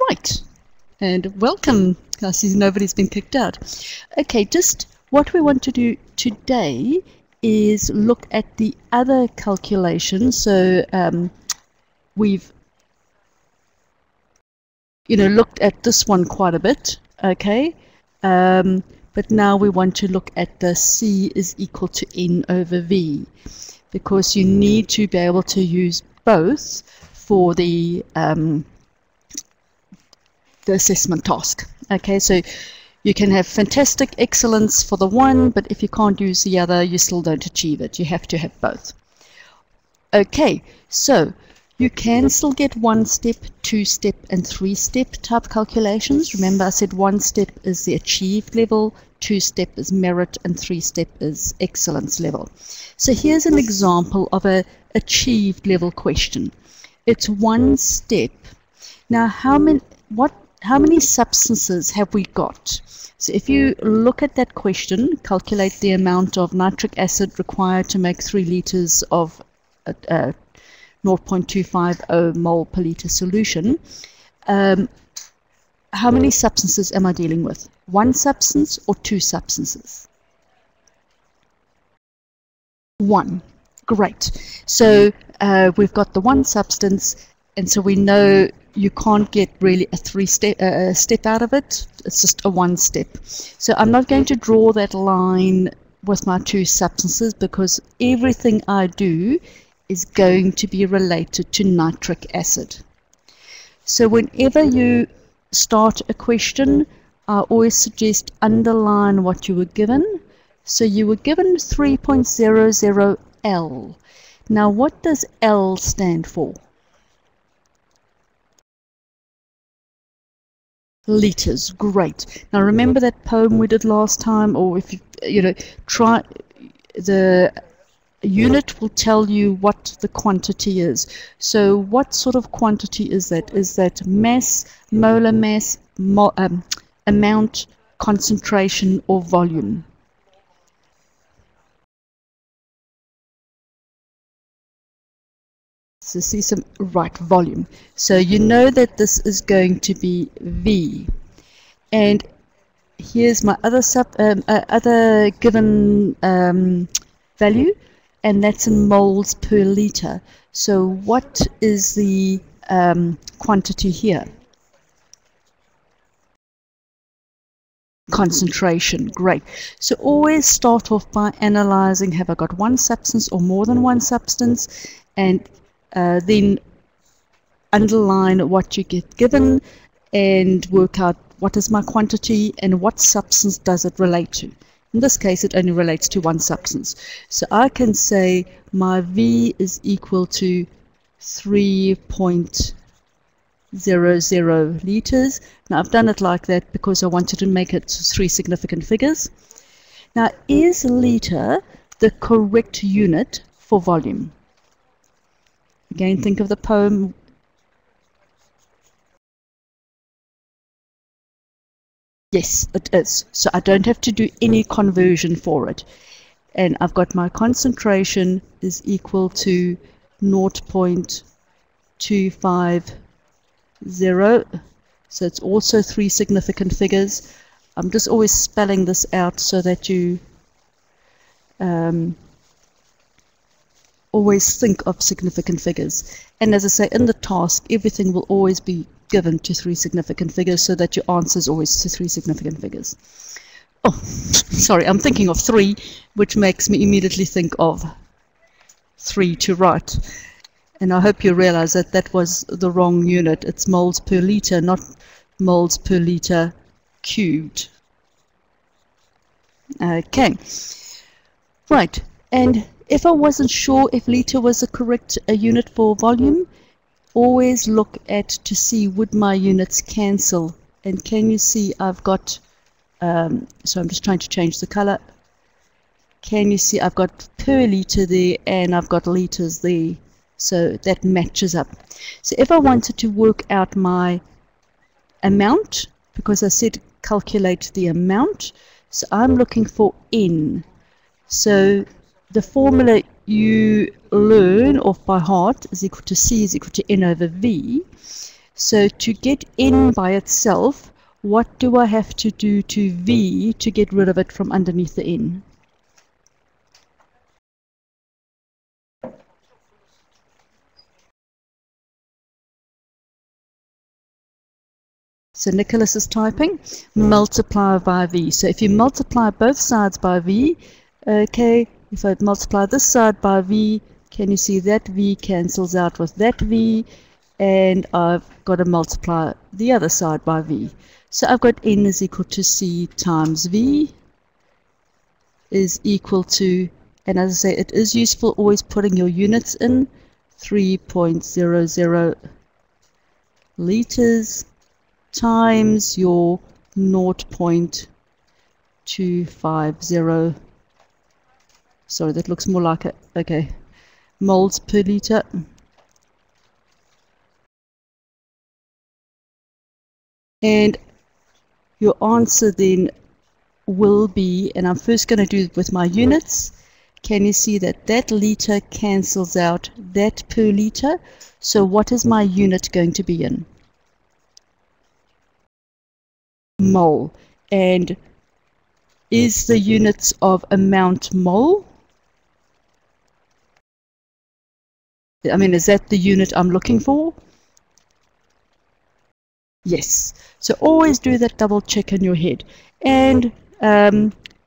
Right, and welcome. I see nobody's been kicked out. Okay, just what we want to do today is look at the other calculation. So we've looked at this one quite a bit, okay? But now we want to look at the C is equal to N over V, because you need to be able to use both for the assessment task. Okay, so you can have fantastic excellence for the one, but if you can't use the other, you still don't achieve it. You have to have both. Okay, so you can still get 1-step, 2-step, and 3-step type calculations. Remember, I said 1-step is the achieved level, 2-step is merit, and 3-step is excellence level. So here's an example of a achieved level question. It's 1 step. Now, how many substances have we got? So if you look at that question, calculate the amount of nitric acid required to make 3 liters of 0.250 mole per liter solution. How many substances am I dealing with? 1 substance or 2 substances? 1. Great. So we've got the 1 substance, and so we know you can't get really a 3-step step out of it. It's just a 1-step. So I'm not going to draw that line with my 2 substances, because everything I do is going to be related to nitric acid. So whenever you start a question, I always suggest underline what you were given. So you were given 3.00 L. Now what does L stand for? Liters. Great. Now remember that poem we did last time, or if you try, the unit will tell you what the quantity is. So what sort of quantity is that? Is that mass, molar mass, amount, concentration, or volume? So see some right volume. So you know that this is going to be V. And here's my other other given value, and that's in moles per liter. So what is the quantity here? Concentration. Great. So always start off by analyzing, have I got 1 substance or more than 1 substance, and then underline what you get given and work out what is my quantity and what substance does it relate to. In this case, it only relates to 1 substance. So I can say my V is equal to 3.00 liters. Now I've done it like that because I wanted to make it 3 significant figures. Now, is liter the correct unit for volume? Again, think of the poem. Yes, it is. So I don't have to do any conversion for it. And I've got my concentration is equal to 0.250. So it's also 3 significant figures. I'm just always spelling this out so that you always think of significant figures. And as I say, in the task, everything will always be given to 3 significant figures, so that your answer is always to 3 significant figures. Oh, sorry, I'm thinking of 3, which makes me immediately think of 3 to write. And I hope you realize that that was the wrong unit. It's moles per liter, not moles per liter cubed. Okay. Right. And if I wasn't sure if liter was the correct unit for volume, always look at to see would my units cancel. And can you see I've got, so I'm just trying to change the color. Can you see I've got per liter there and I've got liters there. So that matches up. So if I wanted to work out my amount, because I said calculate the amount, so I'm looking for N. So the formula you learn off by heart is equal to C is equal to N over V. So to get N by itself, what do I have to do to V to get rid of it from underneath the N? So Nicholas is typing, multiply by V. So if you multiply both sides by V, okay, if I multiply this side by V, can you see that V cancels out with that V, and I've got to multiply the other side by V. So I've got N is equal to C times V is equal to, and as I say, it is useful always putting your units in, 3.00 liters times your 0.250, sorry, that looks more like it, okay, moles per liter. And your answer then will be, and I'm first going to do it with my units. Can you see that that liter cancels out that per liter? So what is my unit going to be in? Mole. And is the units of amount mole? I mean, is that the unit I'm looking for? Yes. So always do that double check in your head. And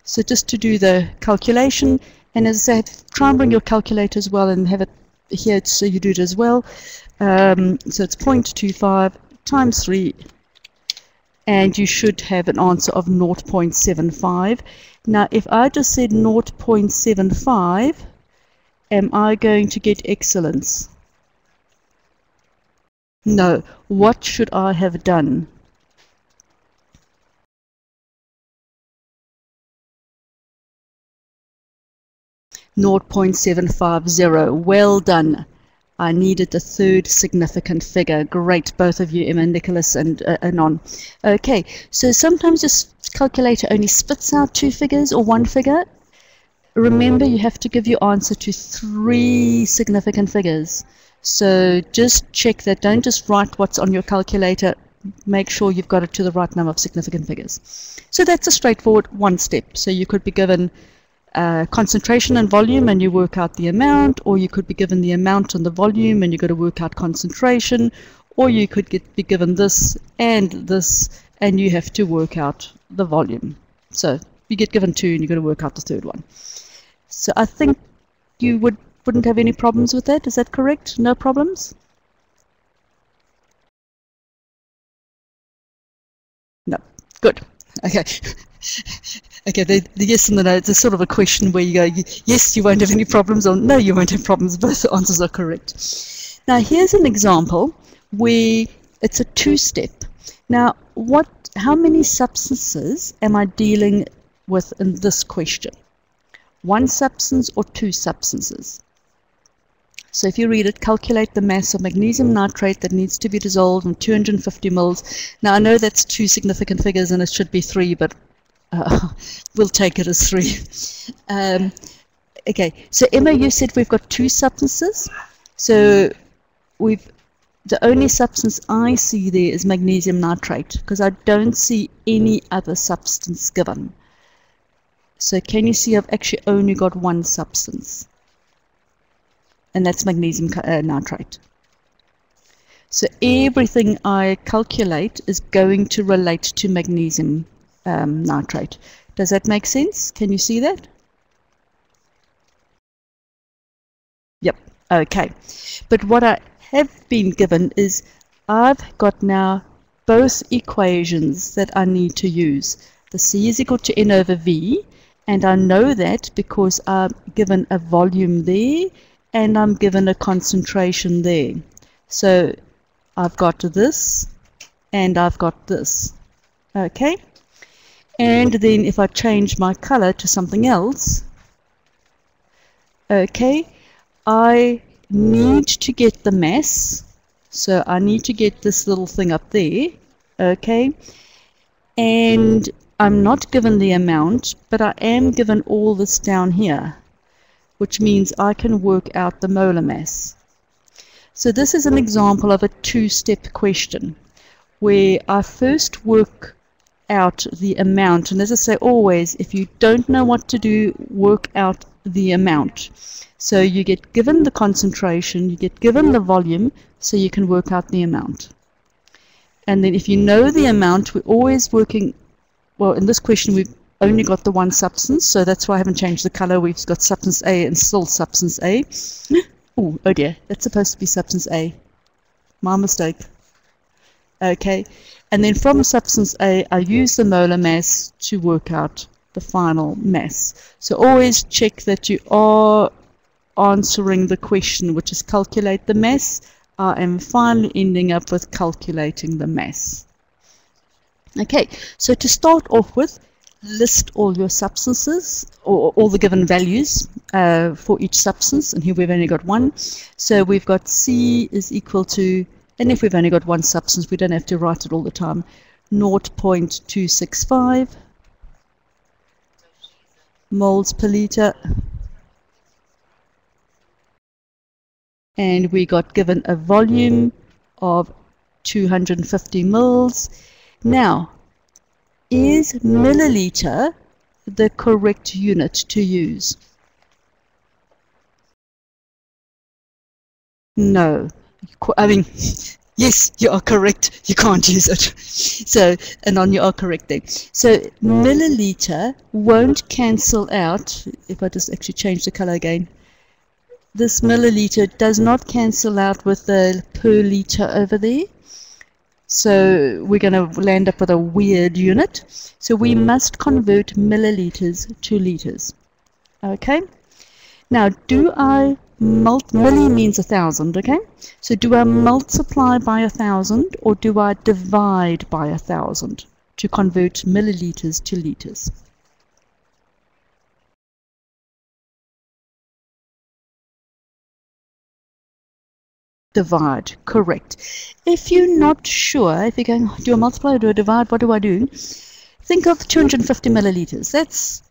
so just to do the calculation, and as I said, try and bring your calculator as well and have it here so you do it as well. So it's 0.25 times 3, and you should have an answer of 0.75. Now, if I just said 0.75, am I going to get excellence? No. What should I have done? .750. Well done. I needed the third significant figure. Great, both of you, Emma, Nicholas, and Anon. Okay, so sometimes your calculator only spits out 2 figures or 1 figure. Remember, you have to give your answer to 3 significant figures. So just check that. Don't just write what's on your calculator. Make sure you've got it to the right number of significant figures. So that's a straightforward 1 step. So you could be given concentration and volume and you work out the amount, or you could be given the amount and the volume and you've got to work out concentration, or you could be given this and you have to work out the volume. So you get given 2 and you've got to work out the third one. So I think you wouldn't have any problems with that. Is that correct? No problems? No. Good. Okay. Okay, the yes and the no, it's sort of a question where you go, yes, you won't have any problems, or no, you won't have problems. Both answers are correct. Now, here's an example where it's a 2-step. Now, how many substances am I dealing with in this question? 1 substance or 2 substances? So if you read it, calculate the mass of magnesium nitrate that needs to be dissolved in 250 mils. Now, I know that's 2 significant figures and it should be 3, but we'll take it as 3. Okay, so Emma, you said we've got 2 substances. So the only substance I see there is magnesium nitrate, because I don't see any other substance given. So can you see I've actually only got 1 substance, and that's magnesium nitrate. So everything I calculate is going to relate to magnesium nitrate. Does that make sense? Can you see that? Yep. Okay. But what I have been given is I've got now both equations that I need to use. The C is equal to N over V, and I know that because I'm given a volume there and I'm given a concentration there. So I've got this and I've got this. Okay? And then if I change my color to something else, okay, I need to get the mass. So I need to get this little thing up there, okay? And I'm not given the amount, but I am given all this down here, which means I can work out the molar mass. So this is an example of a two-step question where I first work out the amount, and as I say always, if you don't know what to do, work out the amount. So you get given the concentration, you get given the volume, so you can work out the amount. And then if you know the amount, we're always working, well, in this question we've only got the one substance, so that's why I haven't changed the color. We've got substance A and still substance A. Oh dear, that's supposed to be substance A. My mistake. Okay, and then from substance A, I use the molar mass to work out the final mass. So always check that you are answering the question, which is calculate the mass. I am finally ending up with calculating the mass. Okay, so to start off with, list all your substances, or all the given values for each substance, and here we've only got one. So we've got C is equal to, and if we've only got one substance, we don't have to write it all the time, 0.265 moles per liter. And we got given a volume of 250 mils. Now, is milliliter the correct unit to use? No. I mean, yes, you are correct. You can't use it. So, and on you are correct there. So, milliliter won't cancel out. If I just actually change the color again. This milliliter does not cancel out with the per liter over there. So we're going to land up with a weird unit. So we must convert milliliters to liters. Okay. Now, do I milli means 1,000, okay? So do I multiply by 1,000 or do I divide by 1,000 to convert milliliters to liters? Divide, correct. If you're not sure, if you're going, do I multiply or do I divide, what do I do? Think of 250 milliliters. That's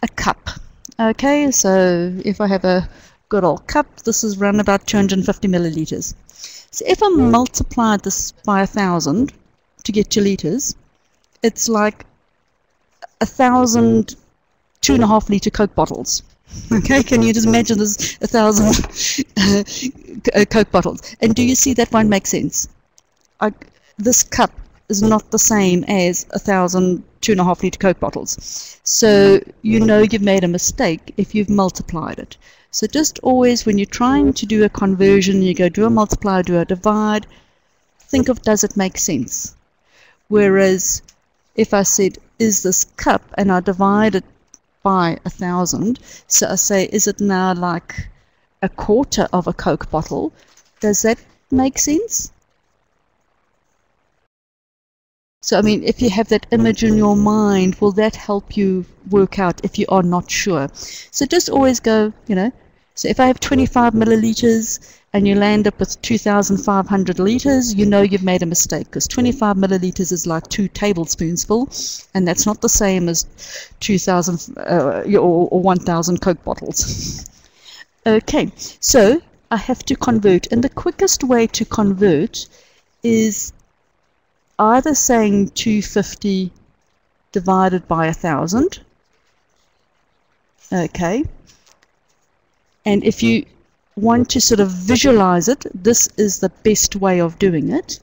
a cup. Okay, so if I have a good old cup, this is around about 250 milliliters. So if I multiply this by 1,000 to get to liters, it's like 1,000 2.5 liter Coke bottles. Okay, can you just imagine this 1,000 Coke bottles? And do you see that won't make sense? This cup is not the same as 1,000 2.5 liter Coke bottles. So you know you've made a mistake if you've multiplied it. So just always when you're trying to do a conversion, you go do a multiply, do a divide, think of does it make sense? Whereas if I said is this cup and I divide it by 1,000, so I say is it now like a quarter of a Coke bottle, does that make sense? So I mean, if you have that image in your mind, will that help you work out if you are not sure? So just always go, you know, so if I have 25 milliliters and you land up with 2,500 liters, you know you've made a mistake because 25 milliliters is like 2 tablespoons full, and that's not the same as 2,000 or 1,000 Coke bottles. Okay, so I have to convert, and the quickest way to convert is either saying 250 divided by 1,000. Okay. And if you want to sort of visualize it, this is the best way of doing it.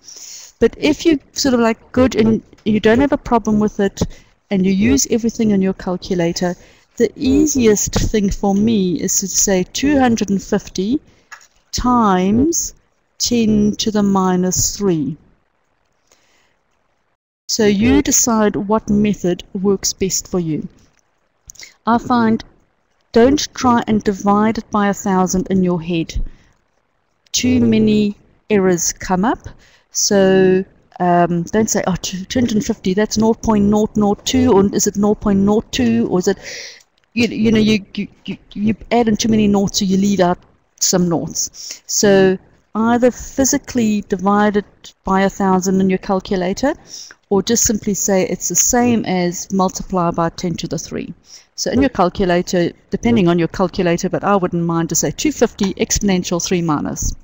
But if you sort of like good and you don't have a problem with it and you use everything in your calculator, the easiest thing for me is to say 250 times 10 to the minus 3. So you decide what method works best for you. I find don't try and divide it by 1,000 in your head. Too many errors come up. So don't say, oh, 250, that's 0.002, or is it 0.02, or is it, you know, you add in too many noughts, so you leave out some noughts. So either physically divide it by 1,000 in your calculator, or just simply say it's the same as multiply by 10 to the 3. So in your calculator, depending on your calculator, but I wouldn't mind to say 250 exponential 3 minus.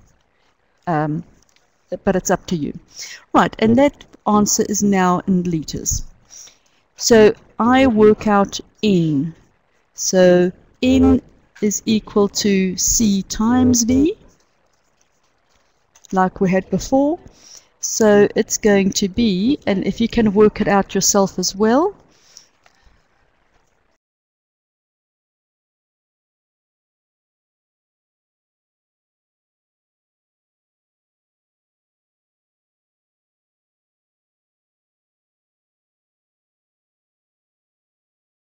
but it's up to you. Right, and that answer is now in liters. So I work out N. So N is equal to C times V, like we had before. So it's going to be, and if you can work it out yourself as well,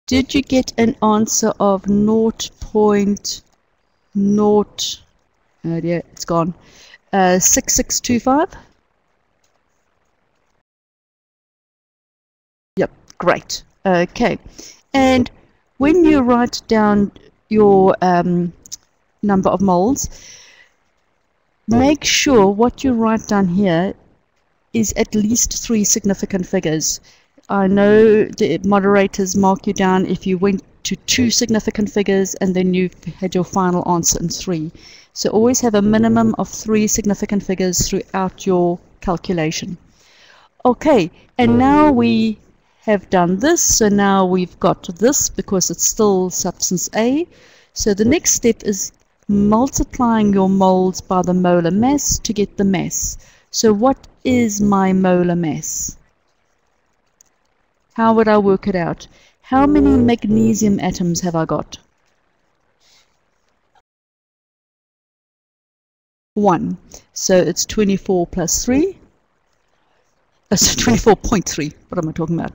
did you get an answer of 0.0, oh dear, it's gone, 6625? Yep, great. Okay, and when you write down your number of moles, make sure what you write down here is at least 3 significant figures. I know the moderators mark you down if you went to 2 significant figures and then you had your final answer in 3. So always have a minimum of 3 significant figures throughout your calculation. Okay, and now we have done this, so now we've got this because it's still substance A. So the next step is multiplying your moles by the molar mass to get the mass. So what is my molar mass? How would I work it out? How many magnesium atoms have I got? 1. So it's 24 plus 3. So 24.3. What am I talking about?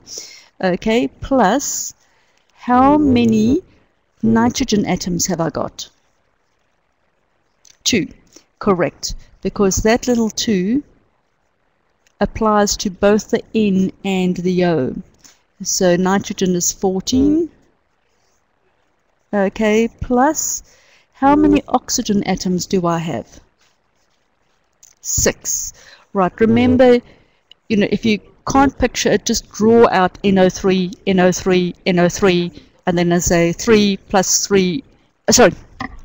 Okay, plus how many nitrogen atoms have I got? 2. Correct. Because that little 2 applies to both the N and the O. So nitrogen is 14. Okay, plus how many oxygen atoms do I have? 6. Right, remember, you know, if you can't picture it, just draw out NO3, NO3, NO3, and then I say 3 plus 3, sorry,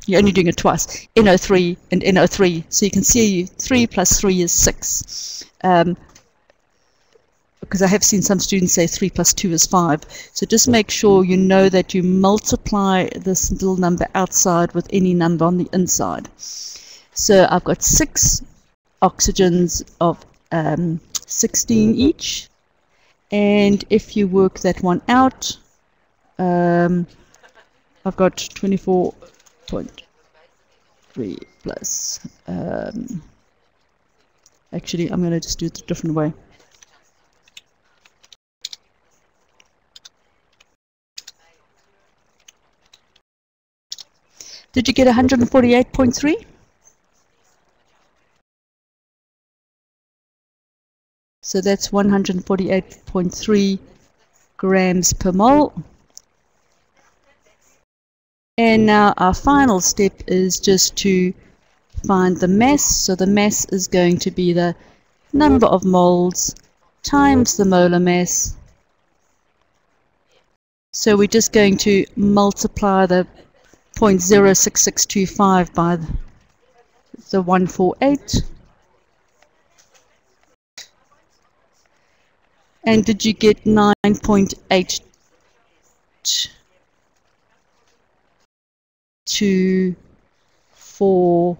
you're only doing it twice, NO3 and NO3. So you can see 3 plus 3 is 6. Because I have seen some students say 3 plus 2 is 5. So just make sure you know that you multiply this little number outside with any number on the inside. So I've got 6 oxygens of 16 each. And if you work that one out, I've got 24.3 plus, actually I'm going to just do it a different way. Did you get 148.3? So that's 148.3 grams per mole. And now our final step is just to find the mass. So the mass is going to be the number of moles times the molar mass. So we're just going to multiply the 0.06625 by the 148. And did you get 9.824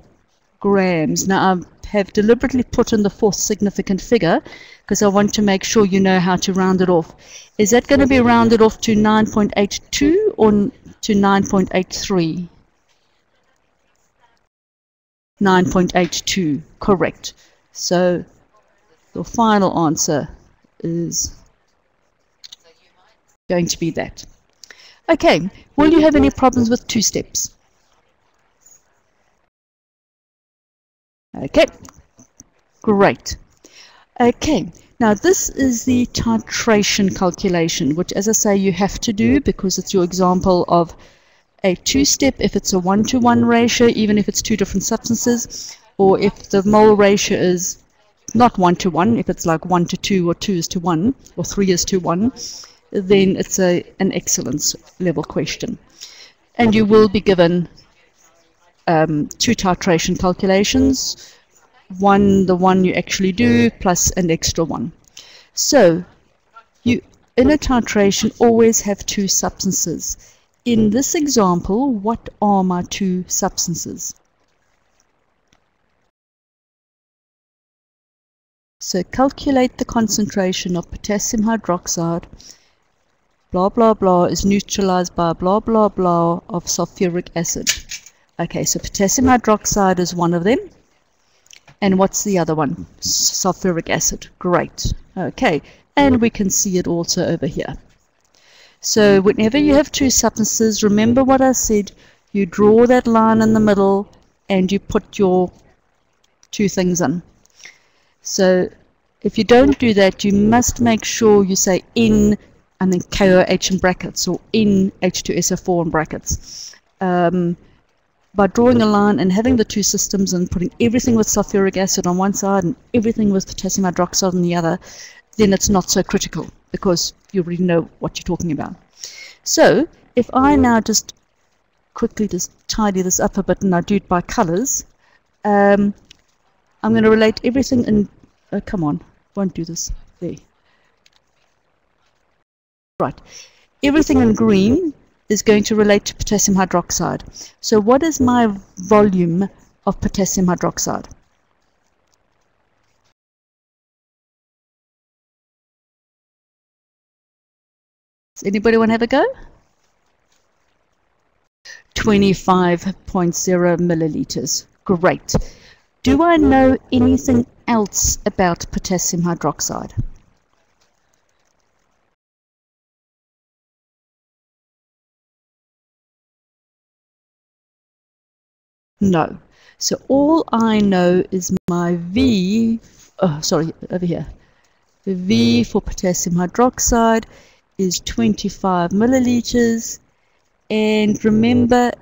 grams? Now I have deliberately put in the 4th significant figure because I want to make sure you know how to round it off. Is that going to be rounded off to 9.82 or to 9.83? 9.82, correct. So the final answer is going to be that. Okay, will you have any problems with 2 steps? Okay, great. Okay, now this is the titration calculation, which, as I say, you have to do because it's your example of a 2-step if it's a 1-to-1 ratio, even if it's 2 different substances, or if the mole ratio is not 1-to-1, if it's like 1-to-2 or 2:1 or 3:1, then it's an excellence level question. And you will be given 2 titration calculations. the one you actually do, plus an extra one. So you, in a titration, always have two substances. In this example, what are my two substances? So calculate the concentration of potassium hydroxide, blah blah blah, is neutralized by blah blah blah of sulfuric acid. Okay, so potassium hydroxide is one of them. And what's the other one? Sulfuric acid. Great. Okay, and we can see it also over here. So whenever you have two substances, remember what I said, you draw that line in the middle and you put your two things in. So if you don't do that, you must make sure you say N and then KOH in brackets, or N H2SO4 in brackets. By drawing a line and having the two systems and putting everything with sulfuric acid on one side and everything with potassium hydroxide on the other, then it's not so critical because you already know what you're talking about. So if I now just quickly just tidy this up a bit and I do it by colors, I'm going to relate everything in, come on, won't do this, there. Right, everything in green is going to relate to potassium hydroxide. So what is my volume of potassium hydroxide? Does anybody want to have a go? 25.0 milliliters. Great. Do I know anything else about potassium hydroxide? No. So all I know is my V, over here. The V for potassium hydroxide is 25 milliliters. And remember,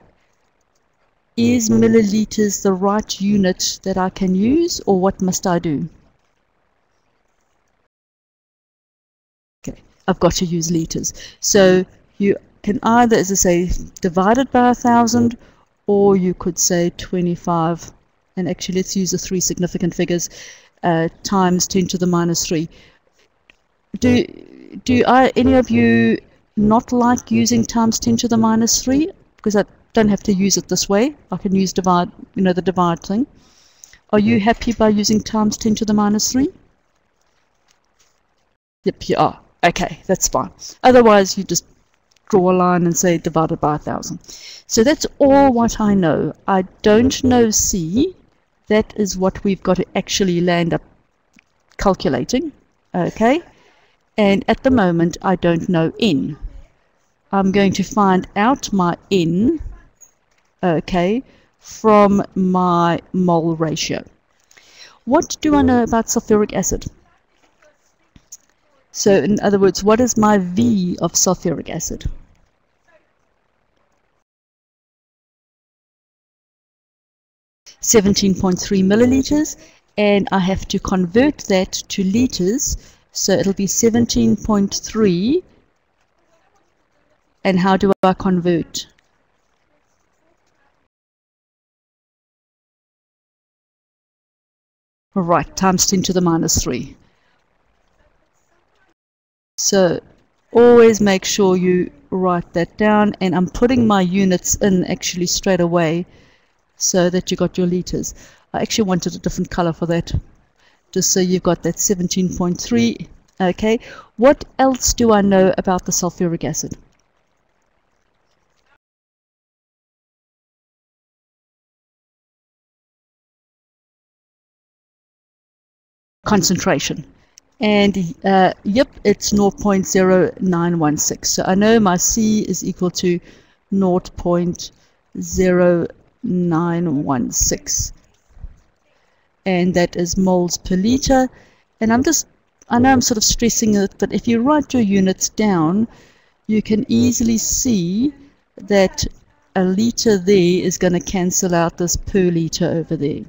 is milliliters the right unit that I can use, or what must I do? Okay, I've got to use liters. So you can either, as I say, divide it by 1,000, or you could say 25, and actually let's use the three significant figures, times 10 to the minus 3. Do any of you not like using times 10 to the minus 3? Because I don't have to use it this way. I can use divide, the divide thing. Are you happy by using times 10 to the minus 3? Yep, you are. Okay, that's fine. Otherwise, you just draw a line and say divided by 1,000. So that's all what I know. I don't know C. That is what we've got to actually land up calculating. Okay? And at the moment, I don't know N. I'm going to find out my N, okay, from my mole ratio. What do I know about sulfuric acid? So in other words, what is my V of sulfuric acid? (17.3 milliliters), and I have to convert that to liters, so it'll be 17.3. And how do I convert? Right, times 10 to the minus 3. So always make sure you write that down, and I'm putting my units in actually straight away so that you got your liters. I actually wanted a different color for that, just so you've got that 17.3. Okay, what else do I know about the sulfuric acid? Concentration. And yep, it's 0.0916. So I know my C is equal to 0.0916. And that is moles per liter. And I know I'm sort of stressing it, but if you write your units down, you can easily see that a liter there is going to cancel out this per liter over there.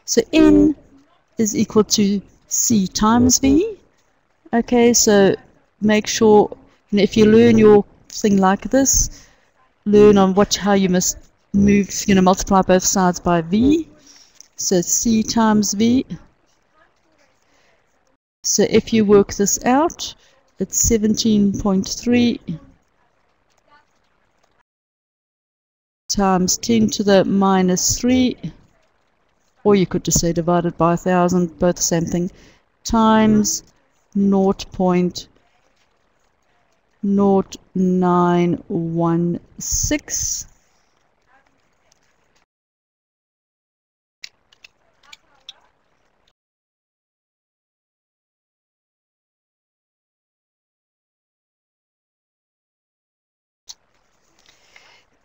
So N is equal to C times V. Okay, so make sure, if you learn your thing like this, learn on how you must move, multiply both sides by V. So C times V. So if you work this out, it's 17.3 times 10 to the minus 3, or you could just say divided by 1,000, both the same thing, times 0.0916.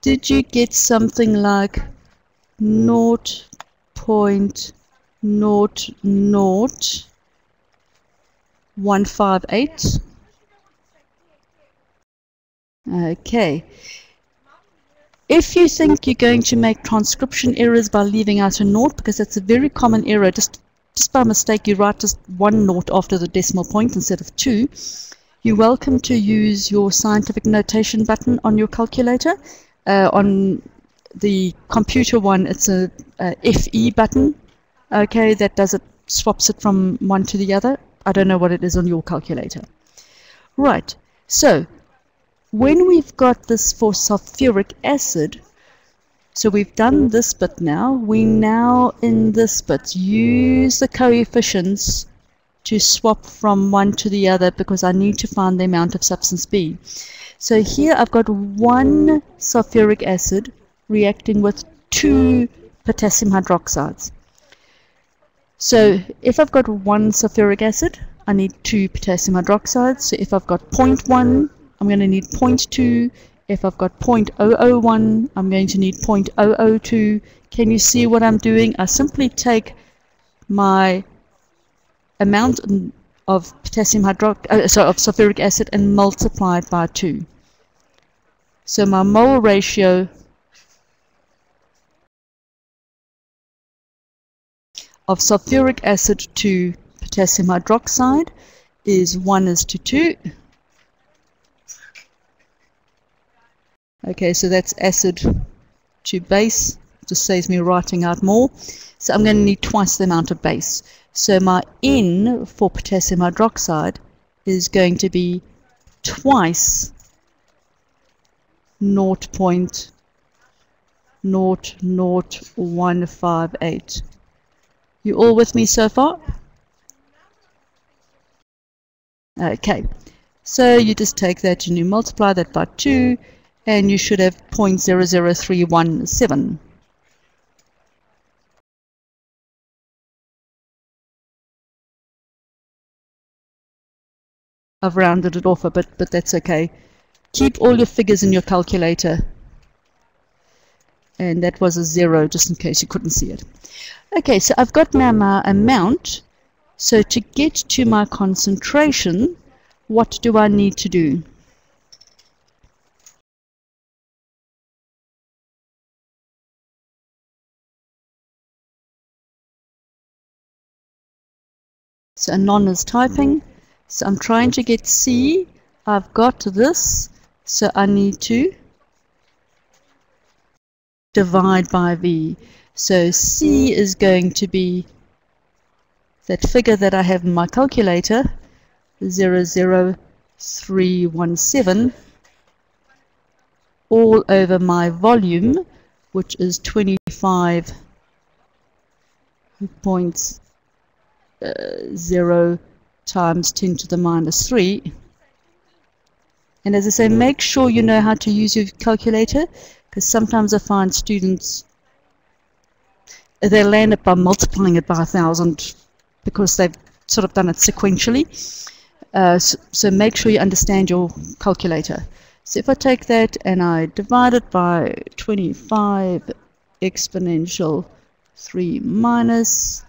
Did you get something like 0.00158? Okay. If you think you're going to make transcription errors by leaving out a naught, because that's a very common error, just by mistake you write just one naught after the decimal point instead of two, you're welcome to use your scientific notation button on your calculator. On the computer one, it's a FE button, okay, that does it, swaps it from one to the other. I don't know what it is on your calculator. Right, so when we've got this for sulfuric acid, so we've done this bit now, we now in this bit use the coefficients to swap from one to the other because I need to find the amount of substance B. So here I've got one sulfuric acid reacting with two potassium hydroxides. So if I've got one sulfuric acid, I need two potassium hydroxides. So if I've got 0.1, I'm going to need 0.2. If I've got 0.001, I'm going to need 0.002. Can you see what I'm doing? I simply take my amount of potassium of sulfuric acid and multiply it by 2. So my mole ratio of sulfuric acid to potassium hydroxide is 1:2. Okay, so that's acid to base. Just saves me writing out more. So I'm going to need twice the amount of base. So my N for potassium hydroxide is going to be twice 0.00158. You all with me so far? Okay, so you just take that and you multiply that by 2, and you should have 0.00317. I've rounded it off a bit, but that's okay. Keep all your figures in your calculator. And that was a 0, just in case you couldn't see it. Okay, so I've got now my amount. So to get to my concentration, what do I need to do? So Anon is typing. So I'm trying to get C. I've got this. So I need to divide by V. So C is going to be that figure that I have in my calculator, 0.00317, all over my volume, which is 25.0 times 10 to the minus 3. And as I say, make sure you know how to use your calculator, because sometimes I find students, they land it by multiplying it by 1,000 because they've sort of done it sequentially. So make sure you understand your calculator. So if I take that and I divide it by 25 exponential 3 minus,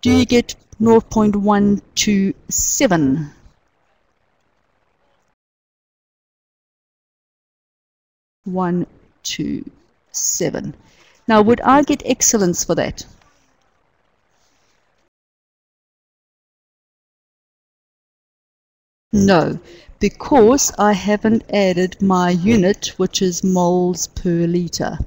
do you get 0.127? Now, would I get excellence for that? No, because I haven't added my unit, which is moles per liter.